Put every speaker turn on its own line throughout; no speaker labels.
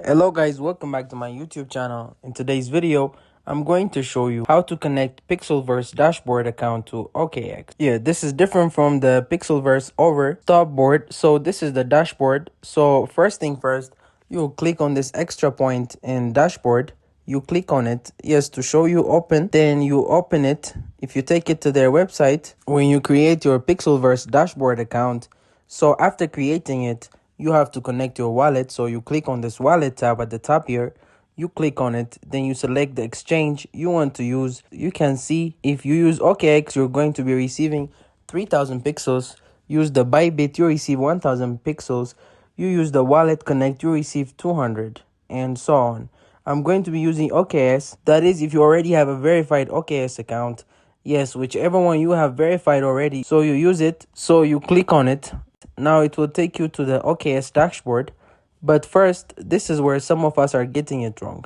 Hello guys, welcome back to my YouTube channel. In today's video, I'm going to show you how to connect Pixelverse dashboard account to OKX. Yeah, this is different from the Pixelverse over top board. So this is the dashboard. So first thing first, you'll click on this extra point in dashboard. You click on it, yes, to show you open. Then you open it. If you take it to their website, when you create your Pixelverse dashboard account, so after creating it, you have to connect your wallet. So you click on this wallet tab at the top here. You click on it, then you select the exchange you want to use. You can see if you use OKX, you're going to be receiving 3000 pixels. Use the Bybit, you receive 1000 pixels. You use the wallet connect, you receive 200, and so on. I'm going to be using OKX. That is, if you already have a verified OKX account. Yes, whichever one you have verified already. So you use it. So you click on it. Now it will take you to the OKX dashboard. But first, this is where some of us are getting it wrong.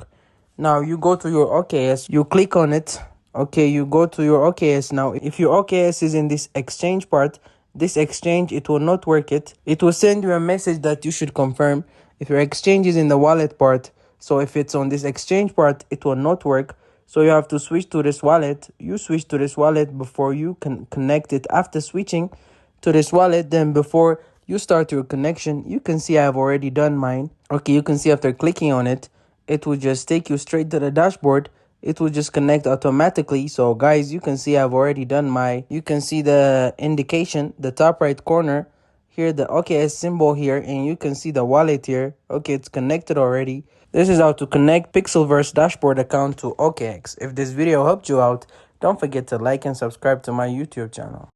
Now you go to your OKX. You click on it. Okay, you go to your OKX. Now, if your OKX is in this exchange part, this exchange, it will not work it. It will send you a message that you should confirm. If your exchange is in the wallet part, so if it's on this exchange part, it will not work. So you have to switch to this wallet. You switch to this wallet before you can connect it. After switching to this wallet, then before you start your connection, you can see I've already done mine. Okay, you can see after clicking on it, it will just take you straight to the dashboard. It will just connect automatically. So guys, you can see I've already done you can see the indication, the top right corner here, the OKX symbol here, and you can see the wallet here. Okay, it's connected already. This is how to connect Pixelverse dashboard account to OKX. If this video helped you out, don't forget to like and subscribe to my YouTube channel.